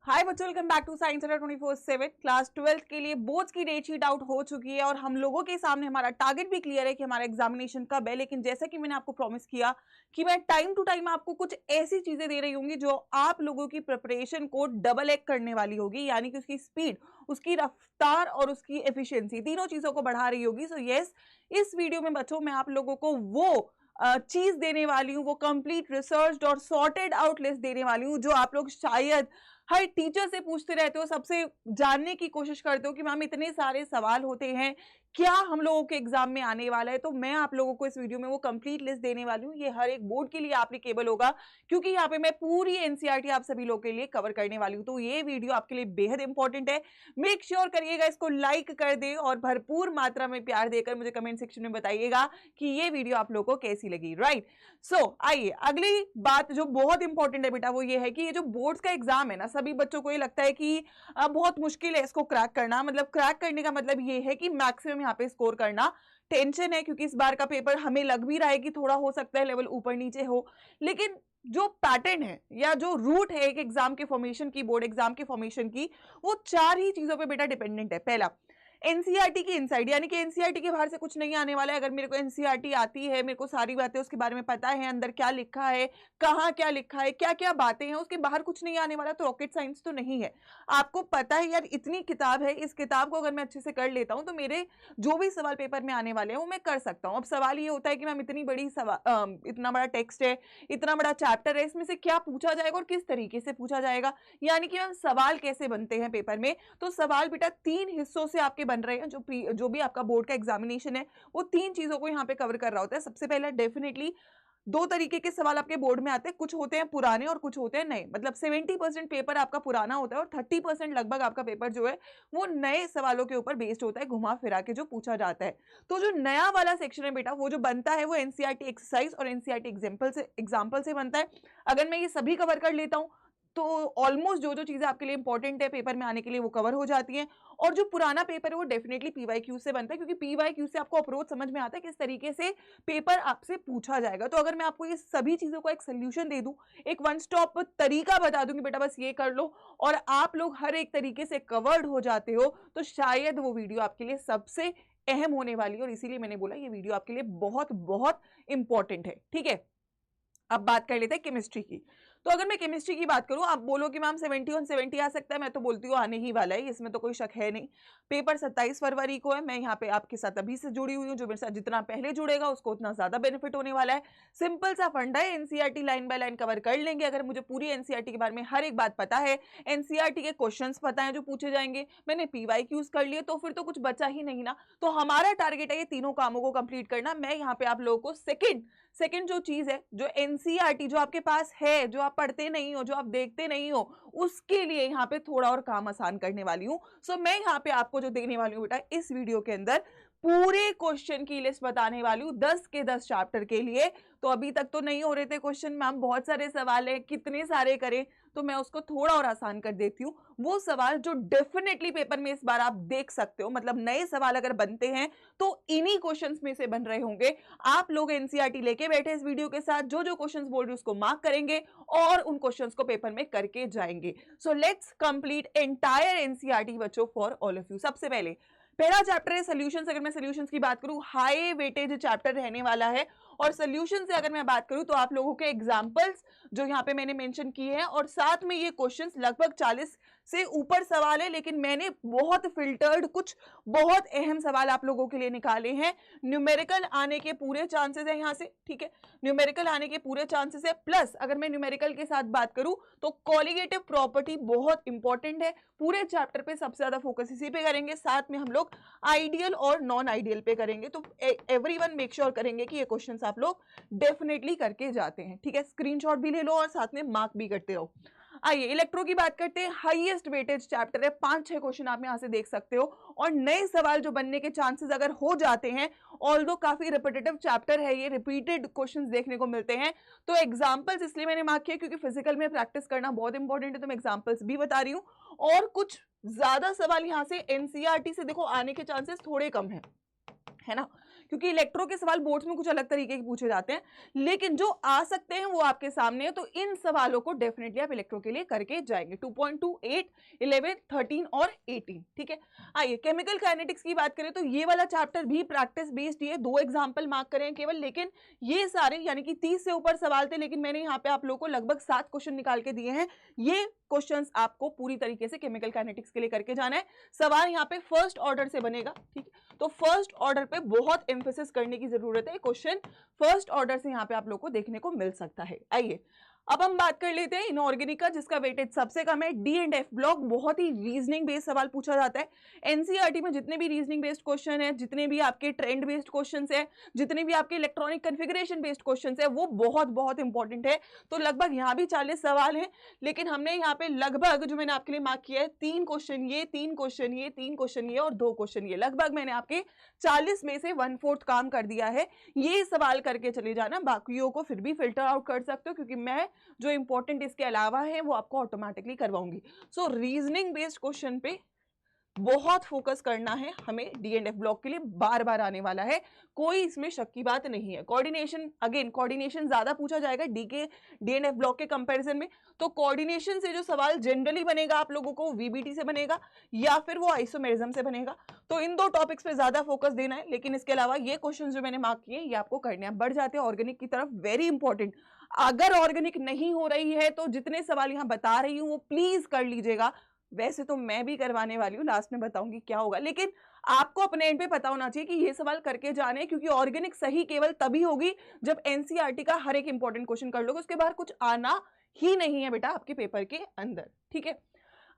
हाय बच्चों, welcome back to science अड्डा 24/7। Class 12 के लिए बोर्ड्स की डेट शीट आउट हो चुकी है और हम लोगों के सामने हमारा टारगेट भी क्लियर है कि हमारा एग्जामिनेशन कब है। लेकिन जैसा कि मैंने आपको प्रॉमिस किया कि मैं टाइम टू टाइम आपको कुछ ऐसी चीजें दे रही होंगी जो आप लोगों की प्रिपरेशन को डबल एक करने वाली होगी, यानी कि उसकी स्पीड, उसकी रफ्तार और उसकी एफिशिएंसी, तीनों चीजों को बढ़ा रही होगी। सो यस, इस वीडियो में बच्चों मैं आप लोगों को वो चीज देने वाली हूँ, वो कंप्लीट रिसर्च और सॉर्टेड आउट लिस्ट देने वाली हूँ जो आप लोग शायद हर टीचर से पूछते रहते हो, सबसे जानने की कोशिश करते हो कि मैम इतने सारे सवाल होते हैं, क्या हम लोगों के एग्जाम में आने वाला है। तो मैं आप लोगों को इस वीडियो में वो कंप्लीट लिस्ट देने वाली हूँ। ये हर एक बोर्ड के लिए एप्लीकेबल होगा क्योंकि यहाँ पे मैं पूरी एनसीईआरटी आप सभी लोगों के लिए कवर करने वाली हूँ। तो ये वीडियो आपके लिए बेहद इंपॉर्टेंट है। मेक श्योर करिएगा इसको लाइक कर दे और भरपूर मात्रा में प्यार देकर मुझे कमेंट सेक्शन में बताइएगा कि ये वीडियो आप लोगों को कैसी लगी। राइट, सो आइए अगली बात जो बहुत इंपॉर्टेंट है बेटा, वो ये है कि ये जो बोर्ड्स का एग्जाम है ना, सभी बच्चों को ये लगता है कि बहुत मुश्किल है इसको क्रैक करना। मतलब क्रैक करने का मतलब ये है कि मैक्सिमम यहाँ पे स्कोर करना। टेंशन है क्योंकि इस बार का पेपर हमें लग भी रहा है कि थोड़ा हो सकता है लेवल ऊपर नीचे हो, लेकिन जो पैटर्न है या जो रूट है एक एग्जाम के फॉर्मेशन की, बोर्ड एग्जाम के फॉर्मेशन की, वो चार ही चीजों पे बेटा डिपेंडेंट है। पहला, एनसीईआरटी की इनसाइड, यानी कि एनसीईआरटी के बाहर से कुछ नहीं आने वाला है। अगर मेरे को एनसीईआरटी आती है, मेरे को सारी बातें उसके बारे में पता है, अंदर क्या लिखा है, कहाँ क्या लिखा है, क्या क्या बातें हैं, उसके बाहर कुछ नहीं आने वाला, तो रॉकेट साइंस तो नहीं है। आपको पता है यार इतनी किताब है, इस किताब को अगर मैं अच्छे से कर लेता हूँ तो मेरे जो भी सवाल पेपर में आने वाले हैं वो मैं कर सकता हूँ। अब सवाल ये होता है कि मैम इतनी बड़ी इतना बड़ा टेक्स्ट है, इतना बड़ा चैप्टर है, इसमें से क्या पूछा जाएगा और किस तरीके से पूछा जाएगा, यानी कि मैम सवाल कैसे बनते हैं पेपर में। तो सवाल बेटा तीन हिस्सों से आपके बन रहे हैं। जो भी आपका बोर्ड का एग्जामिनेशन है वो तीन चीजों को यहाँ पे कवर कर रहा होता है। सबसे पहला, डेफिनेटली दो तरीके के सवाल आपके बोर्ड में आते हैं, कुछ होते हैं पुराने और कुछ होते हैं नए। मतलब 70% पेपर आपका पुराना होता है और 30% लगभग आपका पेपर जो है वो नए सवालों के ऊपर बेस्ड होता है, घुमा फिरा के जो पूछा जाता है। तो जो नया वाला सेक्शन है बेटा, वो जो बनता है वो एनसीईआरटी एक्सरसाइज और एनसीईआरटी एग्जाम्पल से बनता है। अगर मैं ये सभी कवर कर लेता हूँ तो ऑलमोस्ट जो जो चीजें आपके लिए इंपॉर्टेंट है पेपर में आने के लिए वो कवर हो जाती हैं। और जो पुराना पेपर है वो डेफिनेटली पीवाईक्यू से बनता है, क्योंकि पीवाईक्यू से आपको अप्रोच समझ में आता है किस तरीके से पेपर आपसे पूछा जाएगा। तो अगर मैं आपको ये सभी चीजों का एक सोल्यूशन दे दूं, एक वन स्टॉप तरीका बता दूं कि बेटा बस ये कर लो और आप लोग हर एक तरीके से कवर्ड हो जाते हो, तो शायद वो वीडियो आपके लिए सबसे अहम होने वाली है। और इसीलिए मैंने बोला ये वीडियो आपके लिए बहुत बहुत इंपॉर्टेंट है। ठीक है, अब बात कर लेते हैं केमिस्ट्री की। तो अगर मैं केमिस्ट्री की बात करूं, आप बोलो कि मैम 70 on 70 आ सकता है, मैं तो बोलती हूँ आने ही वाला है, इसमें तो कोई शक है नहीं। पेपर 27 फरवरी को है। मैं यहाँ पे आपके साथ अभी से जुड़ी हुई हूँ, जो मेरे साथ जितना पहले जुड़ेगा उसको उतना ज्यादा बेनिफिट होने वाला है। सिंपल सा फंडा है, NCERT line by line cover कर लेंगे। अगर मुझे पूरी एनसीईआरटी के बारे में हर एक बात पता है, एनसीईआरटी के क्वेश्चन पता है जो पूछे जाएंगे, मैंने पीवाईक्यूज कर लिए, तो फिर तो कुछ बचा ही नहीं ना। तो हमारा टारगेट है ये तीनों कामों को कंप्लीट करना। मैं यहाँ पे आप लोगों को सेकंड जो चीज है, जो एनसीईआरटी जो आपके पास है, जो आप पढ़ते नहीं हो, जो आप देखते नहीं हो, उसके लिए यहाँ पे थोड़ा और काम आसान करने वाली हूँ। सो मैं यहाँ पे आपको जो देने वाली हूँ बेटा, इस वीडियो के अंदर पूरे क्वेश्चन की लिस्ट बताने वाली हूँ 10 के 10 चैप्टर के लिए। तो अभी तक तो नहीं हो रहे थे क्वेश्चन, मैम बहुत सारे सवाल है, कितने सारे करें, तो मैं उसको थोड़ा और आसान कर देती हूँ। वो सवाल जो डेफिनेटली पेपर में इस बार आप देख सकते हो, मतलब नए सवाल अगर बनते हैं तो इन्हीं क्वेश्चंस में से बन रहे होंगे। आप लोग एनसीईआरटी लेके बैठे इस वीडियो के साथ, जो जो क्वेश्चंस बोल रही हूं उसको मार्क करेंगे और उन क्वेश्चंस को पेपर में करके जाएंगे। So let's complete entire NCERT बच्चों फॉर ऑल ऑफ यू। सबसे पहले पहला चैप्टर है सॉल्यूशंस। अगर मैं सॉल्यूशंस की बात करूं, हाई वेटेज चैप्टर रहने वाला है। और सॉल्यूशन से अगर मैं बात करूं तो आप लोगों के एग्जांपल्स जो यहां पे मैंने मेंशन किए हैं, और साथ में ये क्वेश्चंस लगभग 40 से ऊपर सवाल है, लेकिन मैंने बहुत फिल्टर्ड कुछ बहुत अहम सवाल आप लोगों के लिए निकाले हैं। न्यूमेरिकल आने के पूरे चांसेस है यहां से, ठीक है, न्यूमेरिकल आने के पूरे चांसेस है। प्लस अगर मैं न्यूमेरिकल के साथ बात करूं तो कॉलिगेटिव प्रॉपर्टी बहुत इंपॉर्टेंट है। पूरे चैप्टर पे सबसे ज्यादा फोकस इसी पे करेंगे, साथ में हम लोग आइडियल और नॉन आइडियल पे करेंगे। तो एवरीवन मेक श्योर करेंगे कि ये क्वेश्चंस आप लोग डेफिनेटली करके जाते हैं। ठीक है, स्क्रीनशॉट भी ले लो और साथ में मार्क भी करते रहो। आइए इलेक्ट्रो की बात करते हैं। हाईएस्ट वेटेज चैप्टर है, 5-6 क्वेश्चन आप यहां से देख सकते हो, और नए सवाल जो बनने के चांसेस अगर हो जाते हैं, ऑल्दो काफी रिपीटेटिव चैप्टर है, ये रिपीटेड क्वेश्चंस देखने को मिलते हैं। तो एग्जांपल्स इसलिए मैंने मार्क किया क्योंकि फिजिकल में प्रैक्टिस करना बहुत इंपॉर्टेंट है, तो मैं एग्जांपल्स भी बता रही हूँ। और कुछ ज्यादा सवाल यहां से एनसीईआरटी से देखो आने के चांसेस थोड़े कम है ना, क्योंकि इलेक्ट्रो के सवाल बोर्ड्स में कुछ अलग तरीके के पूछे जाते हैं, लेकिन जो आ सकते हैं वो आपके सामने है, तो इन सवालों को डेफिनेटली आप इलेक्ट्रो के लिए करके जाएंगे। 2.2, 8, 11, 13 और 18, ठीक है। आइए केमिकल काइनेटिक्स की बात करें तो ये वाला चैप्टर भी प्रैक्टिस बेस्ड ही है, 2 एग्जाम्पल मार्क करें केवल, लेकिन ये सारे यानी कि 30 से ऊपर सवाल थे, लेकिन मैंने यहाँ पे आप लोगों को लगभग 7 क्वेश्चन निकाल के दिए हैं। ये क्वेश्चंस आपको पूरी तरीके से केमिकल काइनेटिक्स के लिए करके जाना है। सवाल यहाँ पे फर्स्ट ऑर्डर से बनेगा, ठीक है, तो फर्स्ट ऑर्डर पे बहुत एम्फेसिस करने की जरूरत है। क्वेश्चन फर्स्ट ऑर्डर से यहाँ पे आप लोग को देखने को मिल सकता है। आइए अब हम बात कर लेते हैं इनऑर्गेनिक का, जिसका वेटेज सबसे कम है। डी एंड एफ ब्लॉक बहुत ही रीजनिंग बेस्ड सवाल पूछा जाता है। एनसीईआरटी में जितने भी रीजनिंग बेस्ड क्वेश्चन है, जितने भी आपके ट्रेंड बेस्ड क्वेश्चन है, जितने भी आपके इलेक्ट्रॉनिक कन्फिगरेशन बेस्ड क्वेश्चन है, वो बहुत बहुत इंपॉर्टेंट है। तो लगभग यहाँ भी 40 सवाल हैं, लेकिन हमने यहाँ पे लगभग जो मैंने आपके लिए मार्क किया है 3 क्वेश्चन ये, 3 क्वेश्चन ये, 3 क्वेश्चन ये और 2 क्वेश्चन ये, लगभग मैंने आपके 40 में से 1/4 काम कर दिया है। ये सवाल करके चले जाना, बाकियों को फिर भी फिल्टर आउट कर सकते हो, क्योंकि मैं जो इंपॉर्टेंट इसके अलावा है वो आपको ऑटोमेटिकली करवाऊंगी। सो रीजनिंग बेस्ड क्वेश्चन पे बहुत फोकस करना है हमें। डी एंड एफ ब्लॉक के लिए बार बार आने वाला है, कोई इसमें शक की बात नहीं है। कोऑर्डिनेशन, अगेन कोऑर्डिनेशन ज्यादा पूछा जाएगा डी एंड एफ ब्लॉक के कंपैरिजन में। तो कोऑर्डिनेशन से जो सवाल जनरली बनेगा आप लोगों को वीबीटी से बनेगा या फिर वो आइसोमेरिज्म से बनेगा। तो इन 2 टॉपिक्स पे ज्यादा फोकस देना है, लेकिन इसके अलावा ये क्वेश्चन जो मैंने मार्क किए ये आपको करने हैं। बढ़ जाते हैं ऑर्गेनिक की तरफ, वेरी इंपॉर्टेंट। अगर ऑर्गेनिक नहीं हो रही है तो जितने सवाल यहाँ बता रही हूँ वो प्लीज कर लीजिएगा। वैसे तो मैं भी करवाने वाली हूँ, लास्ट में बताऊंगी क्या होगा, लेकिन आपको अपने एंड पे पता होना चाहिए कि ये सवाल करके जाने हैं, क्योंकि ऑर्गेनिक सही केवल तभी होगी जब एनसीईआरटी का हर एक इंपॉर्टेंट क्वेश्चन कर लोगे, उसके बाहर कुछ आना ही नहीं है बेटा आपके पेपर के अंदर, ठीक है।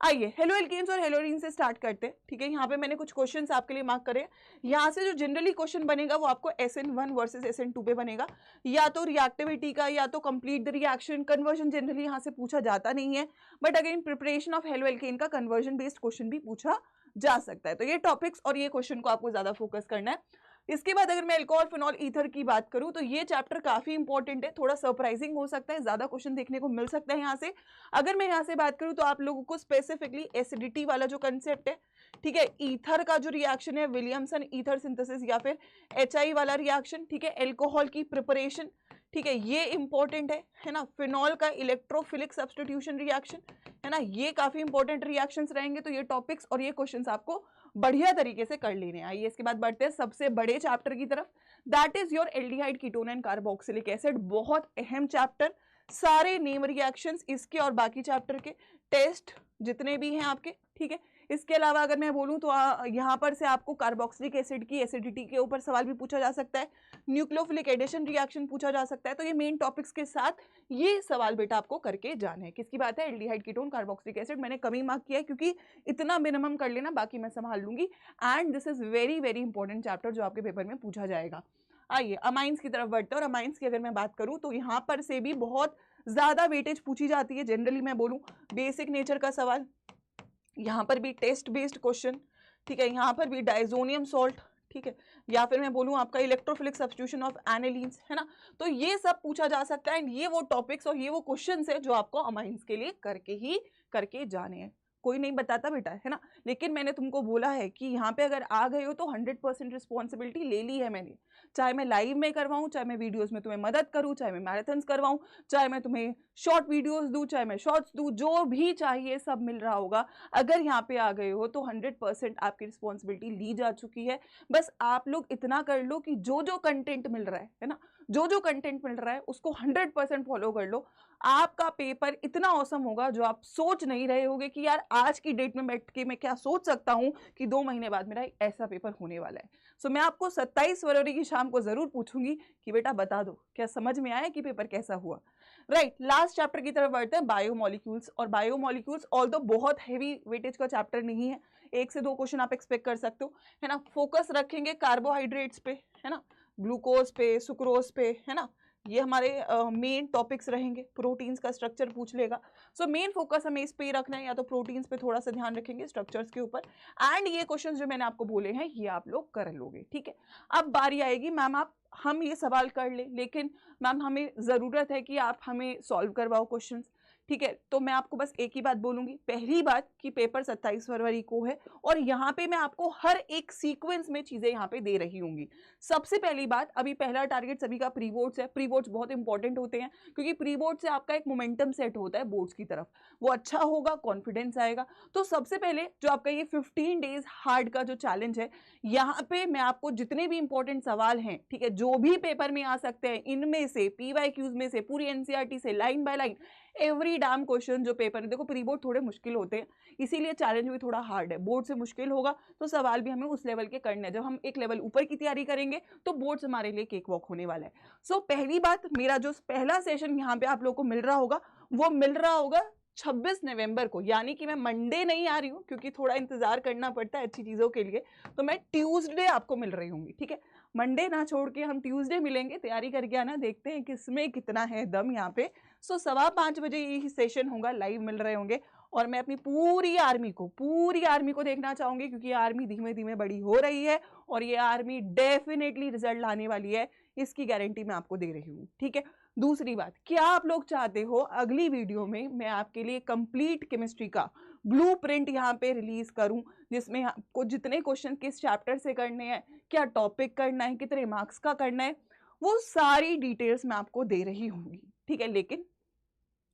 आइए हेलो एल्केन्स और हेलोरीन से स्टार्ट करते हैं, ठीक है। यहाँ पे मैंने कुछ क्वेश्चंस आपके लिए मार्क करे। यहाँ से जो जनरली क्वेश्चन बनेगा वो आपको SN1 वर्सेस SN2 पे बनेगा, या तो रिएक्टिविटी का या तो complete the reaction. Conversion generally यहाँ से पूछा जाता नहीं है, but again preparation of halo alkane का कन्वर्जन बेस्ड क्वेश्चन भी पूछा जा सकता है। तो ये टॉपिक्स और ये क्वेश्चन को आपको ज्यादा फोकस करना है। इसके बाद अगर मैं अल्कोहल, फिनॉल, ईथर की बात करूं तो ये चैप्टर काफी इंपॉर्टेंट है, थोड़ा सरप्राइजिंग हो सकता है, ज्यादा क्वेश्चन देखने को मिल सकता है यहाँ से। अगर मैं यहाँ से बात करूं तो आप लोगों को स्पेसिफिकली एसिडिटी वाला जो कंसेप्ट है, ठीक है, ईथर का जो रिएक्शन है विलियमसन ईथर सिंथेसिस या फिर HI वाला रिएक्शन, ठीक है, अल्कोहल की प्रिपरेशन, ठीक है, ये इंपॉर्टेंट है ना। फिनॉल का इलेक्ट्रोफिलिक सब्स्टिट्यूशन रिएक्शन, है ना, ये काफी इंपॉर्टेंट रिएक्शंस रहेंगे। तो ये टॉपिक्स और ये क्वेश्चंस आपको बढ़िया तरीके से कर लेने। आइए इसके बाद बढ़ते हैं सबसे बड़े चैप्टर की तरफ, that is your aldehyde, ketone and carboxylic acid. बहुत अहम चैप्टर, सारे नेम रिएक्शंस इसके और बाकी चैप्टर के टेस्ट जितने भी हैं आपके, ठीक है। इसके अलावा अगर मैं बोलूं तो यहाँ पर से आपको कार्बोक्सिलिक एसिड की एसिडिटी के ऊपर सवाल भी पूछा जा सकता है, न्यूक्लियोफिलिक एडिशन रिएक्शन पूछा जा सकता है। तो ये मेन टॉपिक्स के साथ ये सवाल बेटा आपको करके जाने हैं। किसकी बात है? Aldehyde, ketone, carboxylic acid. मैंने कम ही मार्क किया है क्योंकि इतना मिनिमम कर लेना, बाकी मैं संभाल लूंगी। And this is very very important chapter जो आपके पेपर में पूछा जाएगा। आइए अमाइंस की तरफ बढ़ते हैं, और अमाइंस की अगर मैं बात करूं तो यहाँ पर से भी बहुत ज्यादा वेटेज पूछी जाती है। जनरली मैं बोलूं बेसिक नेचर का सवाल, यहाँ पर भी टेस्ट बेस्ड क्वेश्चन, ठीक है, यहाँ पर भी डाइजोनियम सॉल्ट, ठीक है, या फिर मैं बोलूँ आपका इलेक्ट्रोफिलिक सब्स्टिट्यूशन ऑफ एनालिन्स, है ना। तो ये सब पूछा जा सकता है। एंड ये वो टॉपिक्स और ये वो क्वेश्चंस है जो आपको अमाइंस के लिए करके जाने हैं। कोई नहीं बताता बेटा, है ना, लेकिन मैंने तुमको बोला है कि यहाँ पे अगर आ गए हो तो 100% रिस्पॉन्सिबिलिटी ले ली है मैंने। चाहे मैं लाइव में करवाऊँ, चाहे मैं वीडियोस में तुम्हें मदद करूँ, चाहे मैं मैराथन्स करवाऊँ, चाहे मैं तुम्हें शॉर्ट वीडियोस दूँ, चाहे मैं शॉर्ट्स दूँ, जो भी चाहिए सब मिल रहा होगा। अगर यहाँ पे आ गए हो तो 100% आपकी रिस्पॉन्सिबिलिटी ली जा चुकी है। बस आप लोग इतना कर लो कि जो जो कंटेंट मिल रहा है ना, जो जो कंटेंट मिल रहा है उसको 100% फॉलो कर लो। आपका पेपर इतना औसम होगा जो आप सोच नहीं रहे होगे कि यार आज की डेट में बैठ के मैं क्या सोच सकता हूँ कि 2 महीने बाद मेरा ऐसा पेपर होने वाला है। सो मैं आपको 27 फरवरी की शाम को जरूर पूछूंगी कि बेटा बता दो क्या समझ में आया कि पेपर कैसा हुआ। राइट, लास्ट चैप्टर की तरफ बढ़ते हैं, बायोमोलिक्यूल्स। और बायोमोलिक्यूल्स ऑल्दो बहुत हैवी वेटेज का चैप्टर नहीं है, 1 से 2 क्वेश्चन आप एक्सपेक्ट कर सकते हो, है ना। फोकस रखेंगे कार्बोहाइड्रेट्स पे, है ना, ग्लूकोज पे, सुक्रोज पे, है ना, ये हमारे मेन टॉपिक्स रहेंगे। प्रोटीन्स का स्ट्रक्चर पूछ लेगा, सो मेन फोकस हमें इस पे ही रखना है, या तो प्रोटीन्स पे थोड़ा सा ध्यान रखेंगे, स्ट्रक्चर्स के ऊपर। एंड ये क्वेश्चन जो मैंने आपको बोले हैं ये आप लोग कर लोगे, ठीक है। अब बारी आएगी मैम हम ये सवाल कर ले, लेकिन मैम हमें ज़रूरत है कि आप हमें सॉल्व करवाओ क्वेश्चंस। ठीक है। तो मैं आपको बस एक ही बात बोलूंगी, पहली बात कि पेपर 27 फरवरी को है और यहाँ पे मैं आपको हर एक सीक्वेंस में चीजें यहाँ पे दे रही होंगी। सबसे पहली बात, अभी पहला टारगेट सभी का प्री बोर्ड्स है। प्री बोर्ड्स बहुत इंपॉर्टेंट होते हैं क्योंकि प्री बोर्ड से आपका एक मोमेंटम सेट होता है बोर्ड्स की तरफ, वो अच्छा होगा, कॉन्फिडेंस आएगा। तो सबसे पहले जो आपका ये 15 डेज हार्ड का जो चैलेंज है, यहाँ पे मैं आपको जितने भी इंपॉर्टेंट सवाल हैं, ठीक है, जो भी पेपर में आ सकते हैं, इनमें से PYQs में से, पूरी NCERT से line by line every dam question जो पेपर है, देखो प्री बोर्ड थोड़े मुश्किल होते हैं, इसीलिए चैलेंज भी थोड़ा हार्ड है। बोर्ड से मुश्किल होगा तो सवाल भी हमें उस लेवल के करने हैं। जब हम एक लेवल ऊपर की तैयारी करेंगे तो बोर्ड हमारे लिए केक वॉक होने वाला है। सो पहली बात, मेरा जो पहला सेशन यहाँ पे आप लोगों को मिल रहा होगा, वो मिल रहा होगा 26 नवंबर को, यानी कि मैं मंडे नहीं आ रही हूँ क्योंकि थोड़ा इंतजार करना पड़ता है अच्छी चीज़ों के लिए, तो मैं ट्यूसडे आपको मिल रही हूँ, ठीक है। मंडे ना छोड़ के हम ट्यूसडे मिलेंगे, तैयारी करके आना, देखते हैं किसमें कितना है दम यहाँ पे। सो 5:15 बजे ये सेशन होगा, लाइव मिल रहे होंगे और मैं अपनी पूरी आर्मी को देखना चाहूंगी क्योंकि आर्मी धीमे धीमे बड़ी हो रही है और ये आर्मी डेफिनेटली रिजल्ट लाने वाली है, इसकी गारंटी मैं आपको दे रही हूँ, ठीक है। दूसरी बात, क्या आप लोग चाहते हो अगली वीडियो में मैं आपके लिए कंप्लीट केमिस्ट्री का ब्लूप्रिंट यहाँ पे रिलीज करूं, जिसमें आपको जितने क्वेश्चन किस चैप्टर से करने हैं, क्या टॉपिक करना है, कितने मार्क्स का करना है, वो सारी डिटेल्स मैं आपको दे रही होंगी, ठीक है। लेकिन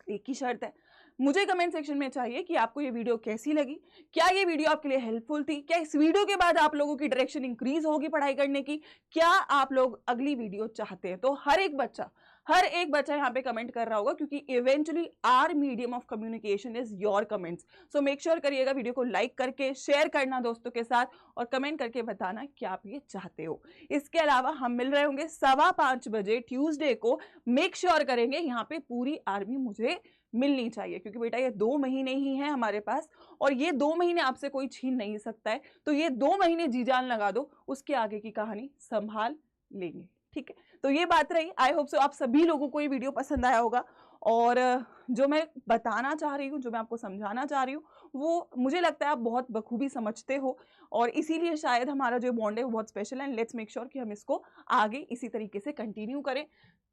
एक ही शर्त है, मुझे कमेंट सेक्शन में चाहिए कि आपको ये वीडियो कैसी लगी, क्या ये वीडियो आपके लिए हेल्पफुल थी, क्या इस वीडियो के बाद आप लोगों की डायरेक्शन इंक्रीज होगी पढ़ाई करने की, क्या आप लोग अगली वीडियो चाहते हैं। तो हर एक बच्चा यहाँ पे कमेंट कर रहा होगा क्योंकि eventually our medium of communication is your comments. So make sure करिएगा वीडियो को लाइक करके शेयर करना दोस्तों के साथ और कमेंट करके बताना कि आप ये चाहते हो। इसके अलावा हम मिल रहे होंगे 5:15 बजे ट्यूसडे को। मेक श्योर करेंगे यहाँ पे पूरी आर्मी मुझे मिलनी चाहिए क्योंकि बेटा ये 2 महीने ही हैं हमारे पास और ये 2 महीने आपसे कोई छीन नहीं सकता है। तो ये 2 महीने जी जान लगा दो, उसके आगे की कहानी संभाल लेंगे, ठीक है। तो ये बात रही। आई होप सो आप सभी लोगों को ये वीडियो पसंद आया होगा और जो मैं बताना चाह रही हूँ, जो मैं आपको समझाना चाह रही हूँ, वो मुझे लगता है आप बहुत बखूबी समझते हो और इसीलिए शायद हमारा जो बॉन्ड है वो बहुत स्पेशल है। लेट्स मेक श्योर कि हम इसको आगे इसी तरीके से कंटिन्यू करें।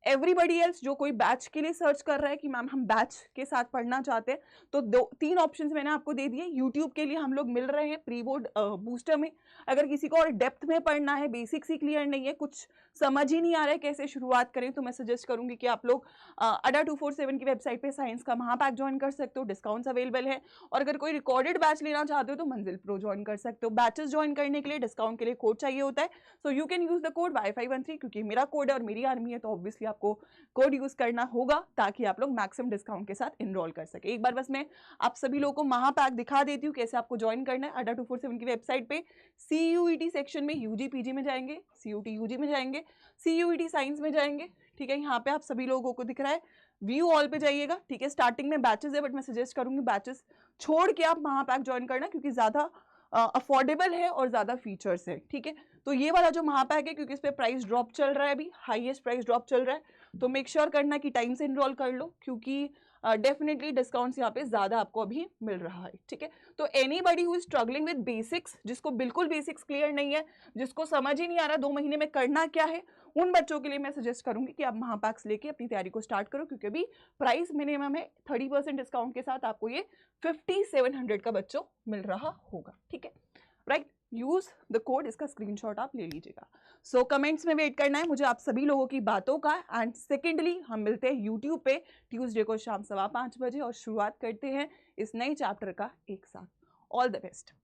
एवरीबडी एल्स जो कोई बैच के लिए सर्च कर रहा है कि मैम हम बैच के साथ पढ़ना चाहते हैं, तो 3 ऑप्शंस मैंने आपको दे दिए। यूट्यूब के लिए हम लोग मिल रहे हैं प्री बोर्ड बूस्टर में। अगर किसी को और डेप्थ में पढ़ना है, बेसिक्स ही क्लियर नहीं है, कुछ समझ ही नहीं आ रहा है कैसे शुरुआत करें, तो मैं सजेस्ट करूंगी कि आप लोग अडा 247 की वेबसाइट पे साइंस का महापैक ज्वाइन कर सकते हो, डिस्काउंट्स अवेलेबल है। और अगर कोई रिकॉर्डेड बैच लेना चाहते हो तो मंजिल प्रो ज्वाइन कर सकते हो। बैचेस ज्वाइन करने के लिए डिस्काउंट के लिए कोड चाहिए होता है, so you can use the code Y513 क्योंकि मेरा कोड है और मेरी आर्मी है तो ऑब्वियसली आपको कोड यूज करना होगा ताकि आप लोग मैक्सिमम डिस्काउंट के साथ इनरोल कर सके। एक बार बस मैं आप सभी लोगों को महापैक दिखा देती हूँ कैसे आपको ज्वाइन करना है। अडा 247 की वेबसाइट पे CUET सेक्शन में UG PG में जाएंगे, CUT UG में जाएंगे, CUET साइंस में जाएंगे, ठीक है। यहाँ पे आप सभी लोगों को दिख रहा है, व्यू ऑल पे जाइएगा, ठीक है। स्टार्टिंग में बैचेस है बट मैं सजेस्ट करूंगी बैचेस छोड़ के आप महापैक ज्वाइन करना क्योंकि ज्यादा अफोर्डेबल है और ज्यादा फीचर्स है, ठीक है। तो ये वाला जो महापैक है क्योंकि इस पे प्राइस ड्रॉप चल रहा है, अभी हाईएस्ट प्राइस ड्रॉप चल रहा है, तो मेक श्योर करना कि टाइम से इनरोल कर लो क्योंकि डेफिनेटली डिस्काउंट्स यहाँ पे ज्यादा आपको अभी मिल रहा है, ठीक है। तो anybody who is struggling with basics, जिसको बिल्कुल बेसिक्स क्लियर नहीं है, जिसको समझ ही नहीं आ रहा 2 महीने में करना क्या है, उन बच्चों के लिए मैं सजेस्ट करूंगी कि आप महापैक्स लेके अपनी तैयारी को स्टार्ट करो क्योंकि अभी प्राइस मिनिमम है 30% डिस्काउंट के साथ आपको ये 5700 का बच्चों मिल रहा होगा, ठीक है, राइट। यूज द कोड, इसका स्क्रीनशॉट आप ले लीजिएगा। सो कमेंट्स में वेट करना है मुझे आप सभी लोगों की बातों का। एंड सेकेंडली हम मिलते हैं यूट्यूब पे ट्यूसडे को शाम 5:15 बजे और शुरुआत करते हैं इस नए चैप्टर का एक साथ। All the best.